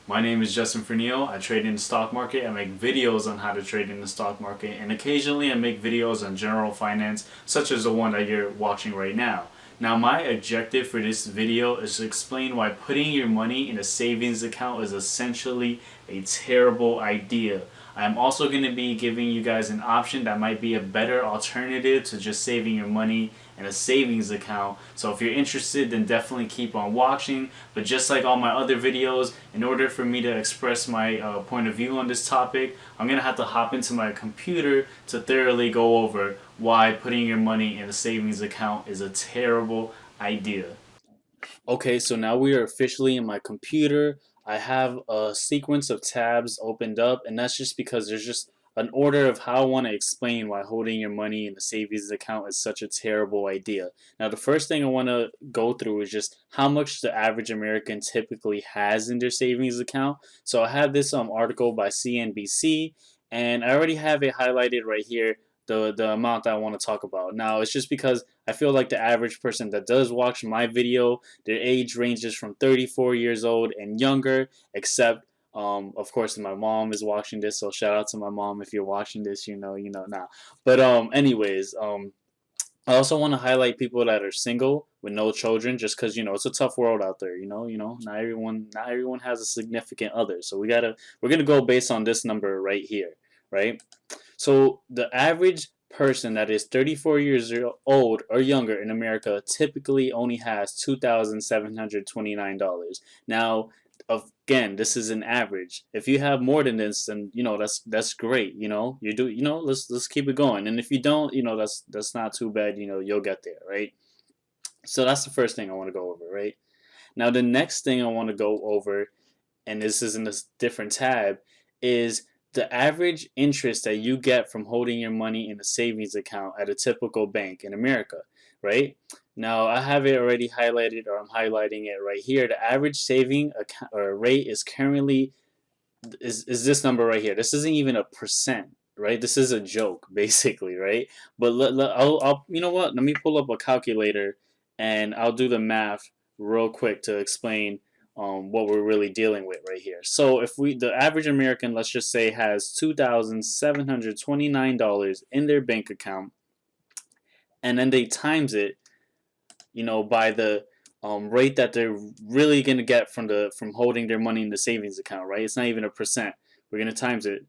My name is Justin Furniel. I trade in the stock market. I make videos on how to trade in the stock market, and occasionally I make videos on general finance, such as the one that you're watching right now. Now, my objective for this video is to explain why putting your money in a savings account is essentially a terrible idea. I'm also going to be giving you guys an option that might be a better alternative to just saving your money in a savings account. So if you're interested, then definitely keep on watching. But just like all my other videos, in order for me to express my point of view on this topic, I'm going to have to hop into my computer to thoroughly go over why putting your money in a savings account is a terrible idea. Okay, so now we are officially in my computer. I have a sequence of tabs opened up, and that's just because there's just an order of how I want to explain why holding your money in a savings account is such a terrible idea. Now, the first thing I want to go through is just how much the average American typically has in their savings account. So I have this article by CNBC, and I already have it highlighted right here. The amount that I want to talk about. Now, it's just because I feel like the average person that does watch my video, their age ranges from 34 years old and younger, except, of course, my mom is watching this, so shout out to my mom if you're watching this, you know now. But anyways, I also want to highlight people that are single with no children, just because it's a tough world out there. Not everyone has a significant other, so we're gonna go based on this number right here, right? So the average person that is 34 years old or younger in America typically only has $2,729. Now, again, this is an average. If you have more than this, then that's great. Let's keep it going. And if you don't, that's not too bad. You'll get there, right? So that's the first thing I want to go over, right? Now, the next thing I want to go over, and this is in a different tab, is the average interest that you get from holding your money in a savings account at a typical bank in America, right? Now, I have it already highlighted, or I'm highlighting it right here. The average saving account or rate is currently is this number right here. This isn't even a percent, right? This is a joke, basically, right? But I'll you know what? Let me pull up a calculator, and I'll do the math real quick to explain what we're really dealing with right here. So if the average American, let's just say, has $2,729 in their bank account, and then they times it, by the rate that they're really gonna get from holding their money in the savings account, right? It's not even a percent. We're gonna times it.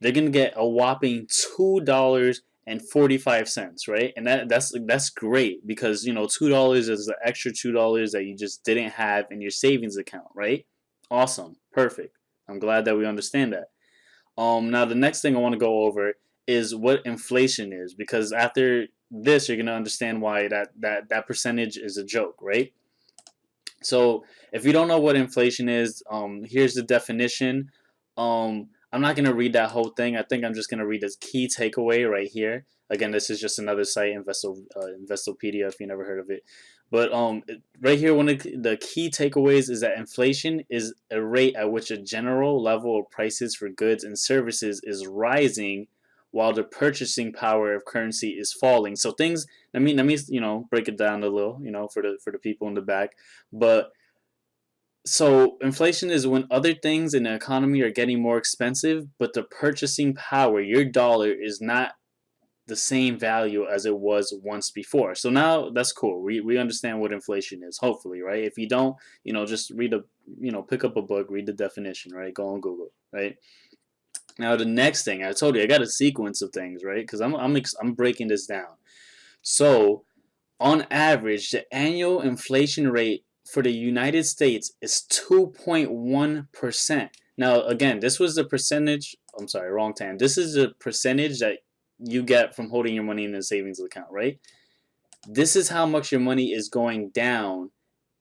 They're gonna get a whopping $2.45, right? And that's great because $2 is the extra $2 that you just didn't have in your savings account, right? Awesome, perfect. I'm glad that we understand that. Now the next thing I want to go over is what inflation is, because after this you're gonna understand why that percentage is a joke, right? So if you don't know what inflation is, here's the definition. I'm not gonna read that whole thing. I think I'm just gonna read this key takeaway right here. Again, this is just another site, Investopedia, if you never heard of it. But right here, one of the key takeaways is that inflation is a rate at which a general level of prices for goods and services is rising, while the purchasing power of currency is falling. So things. Let me break it down a little, for the people in the back. But so inflation is when other things in the economy are getting more expensive, but the purchasing power, your dollar, is not the same value as it was once before. So now that's cool. We understand what inflation is, hopefully, right? If you don't, just pick up a book, read the definition, right? Go on Google, right? Now the next thing, I told you I got a sequence of things, right? Because I'm breaking this down. So on average, the annual inflation rate for the United States is 2.1%. Now, again, this was the percentage. I'm sorry, wrong time. This is the percentage that you get from holding your money in a savings account, right? This is how much your money is going down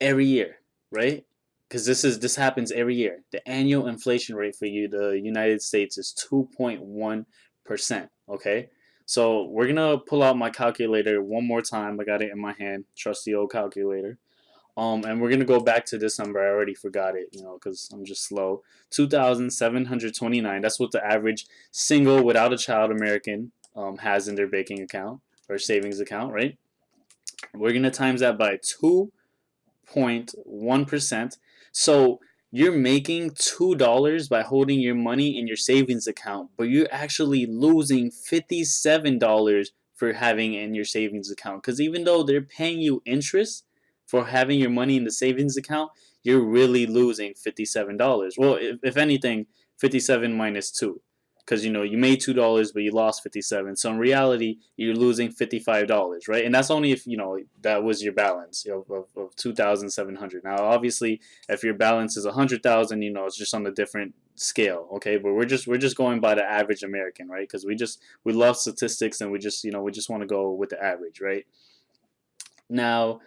every year, right? Because this happens every year. The annual inflation rate for the United States is 2.1%. Okay, so we're gonna pull out my calculator one more time. I got it in my hand, trusty old calculator. And we're gonna go back to this number. I already forgot it, because I'm just slow. 2,729. That's what the average single without a child American has in their banking account or savings account, right? We're gonna times that by 2.1%. So you're making $2 by holding your money in your savings account, but you're actually losing $57 for having it in your savings account. Because even though they're paying you interest for having your money in the savings account, you're really losing $57. Well, if anything, 57 minus 2, because you made $2 but you lost 57. So in reality you're losing $55, right? And that's only if that was your balance of 2,700. Now obviously if your balance is 100,000, it's just on a different scale, okay? But we're just going by the average American, right? Because we love statistics, and we just want to go with the average, right? Now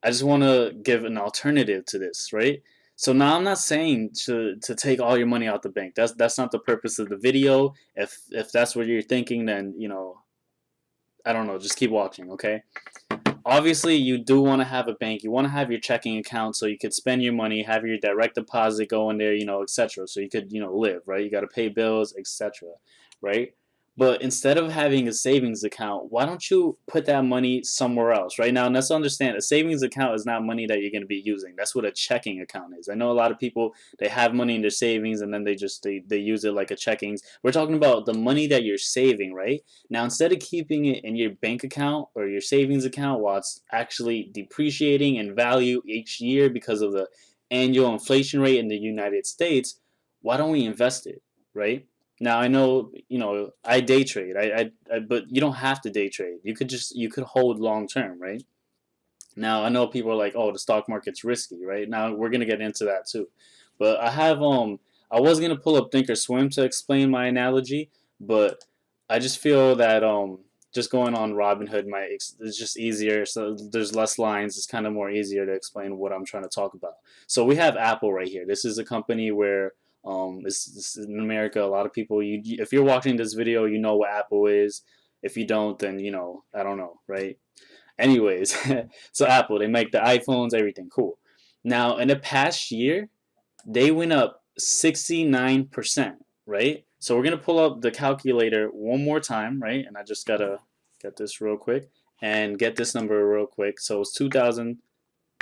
I just want to give an alternative to this, right? So now I'm not saying to take all your money out the bank. That's not the purpose of the video. If that's what you're thinking, then I don't know. Just keep watching, okay? Obviously, you do want to have a bank. You want to have your checking account so you could spend your money, have your direct deposit go in there, etc. So you could live, right? You got to pay bills, etc. Right? But instead of having a savings account, why don't you put that money somewhere else, right? Now, and let's understand, a savings account is not money that you're going to be using. That's what a checking account is. I know a lot of people, they have money in their savings and then they use it like a checkings. We're talking about the money that you're saving, right? Now, instead of keeping it in your bank account or your savings account while it's actually depreciating in value each year because of the annual inflation rate in the United States, why don't we invest it, right? Now I know, I day trade. But you don't have to day trade. You could hold long term, right? Now I know people are like, oh, the stock market's risky, right? Now we're gonna get into that too. But I was gonna pull up Thinkorswim to explain my analogy, but I just feel that just going on Robinhood is just easier. So there's less lines. It's kind of more easier to explain what I'm trying to talk about. So we have Apple right here. This is a company where it's in America. A lot of people, if you're watching this video, you know what Apple is. If you don't, then I don't know, right? Anyways, so Apple, they make the iPhones, everything cool. Now, in the past year, they went up 69%, right? So we're gonna pull up the calculator one more time, right? And I just gotta get this real quick and get this number real quick. So it's 2,000.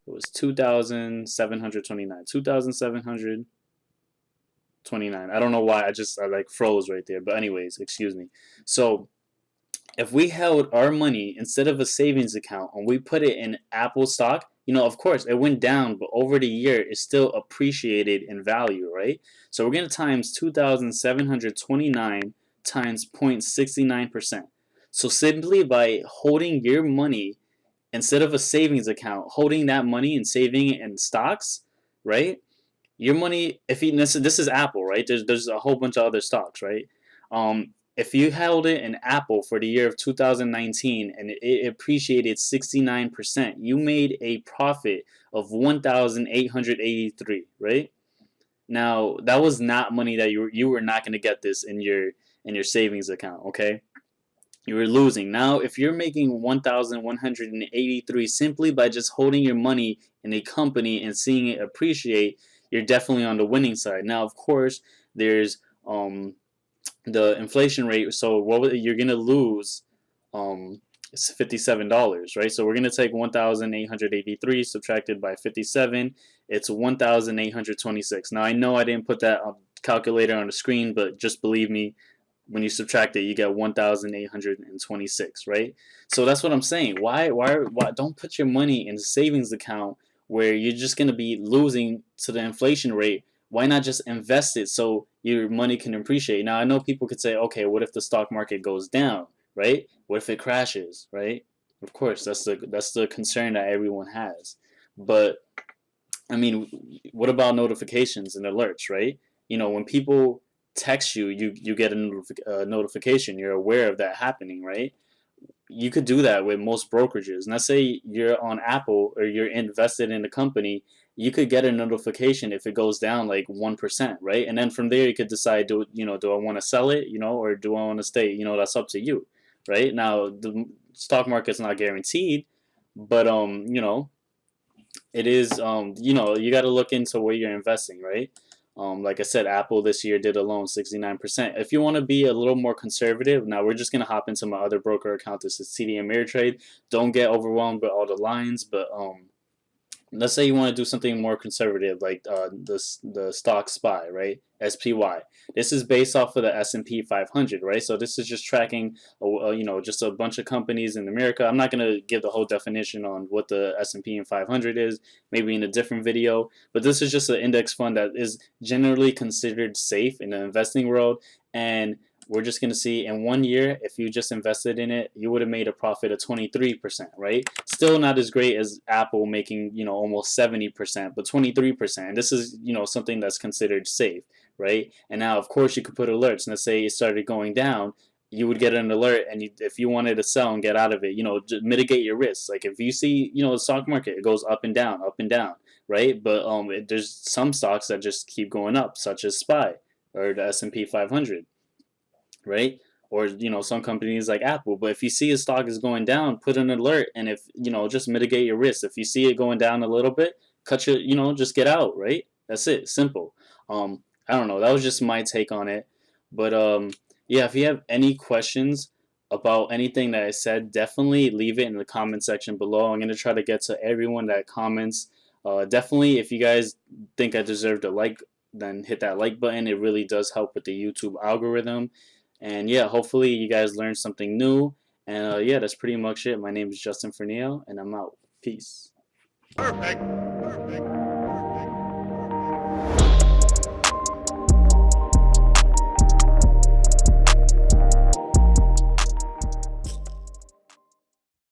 It was 2,729. 2,729. I don't know why. I like froze right there. But anyways, excuse me. So if we held our money instead of a savings account and we put it in Apple stock, of course it went down, but over the year it still appreciated in value, right? So we're going to times 2,729 times 0.69%. So simply by holding your money instead of a savings account, holding that money and saving it in stocks, right? Your money, if you this is Apple, right? There's a whole bunch of other stocks, right? If you held it in Apple for the year of 2019 and it appreciated 69%, you made a profit of 1,883, right? Now that was not money that you were not going to get this in your savings account, okay? You were losing. Now, if you're making 1,183 simply by just holding your money in a company and seeing it appreciate, you're definitely on the winning side. Now, of course, there's the inflation rate. So you're gonna lose it's $57, right? So we're gonna take 1,883 subtracted by 57. It's 1,826. Now I know I didn't put that calculator on the screen, but just believe me, when you subtract it, you get 1,826, right? So that's what I'm saying. Why don't put your money in a savings account where you're just going to be losing to the inflation rate? Why not just invest it so your money can appreciate? Now, I know people could say, okay, what if the stock market goes down, right? What if it crashes, right? Of course, that's the concern that everyone has. But I mean, what about notifications and alerts, right? When people text you, you get a notification. You're aware of that happening, right? You could do that with most brokerages. And let's say you're on Apple or you're invested in a company, you could get a notification if it goes down like 1%, right? And then from there you could decide, do I want to sell it, or do I want to stay? That's up to you, right? Now the stock market's not guaranteed, but it is you got to look into where you're investing, right? Like I said, Apple this year did alone 69%. If you want to be a little more conservative, now we're just going to hop into my other broker account. This is TD Ameritrade. Don't get overwhelmed with all the lines, but let's say you want to do something more conservative, like the stock SPY, right? SPY. This is based off of the S&P 500, right? So this is just tracking, just a bunch of companies in America. I'm not gonna give the whole definition on what the S&P and 500 is, maybe in a different video. But this is just an index fund that is generally considered safe in the investing world, and we're just going to see in 1 year, if you just invested in it, you would have made a profit of 23%, right? Still not as great as Apple making, almost 70%, but 23%. This is, something that's considered safe, right? And now, of course, you could put alerts. Let's say it started going down, you would get an alert, and if you wanted to sell and get out of it, just mitigate your risks. Like if you see, the stock market, it goes up and down, right? But there's some stocks that just keep going up, such as SPY or the S&P 500, right? Or some companies like Apple. But if you see a stock is going down, put an alert, and if just mitigate your risk. If you see it going down a little bit, cut your just get out, right? That's it, simple. I don't know. That was just my take on it. But yeah, if you have any questions about anything that I said, definitely leave it in the comment section below. I'm gonna try to get to everyone that comments. Definitely, if you guys think I deserved a like, then hit that like button. It really does help with the YouTube algorithm. And yeah, hopefully you guys learned something new. And yeah, that's pretty much it. My name is Justin Furniel, and I'm out. Peace. Perfect.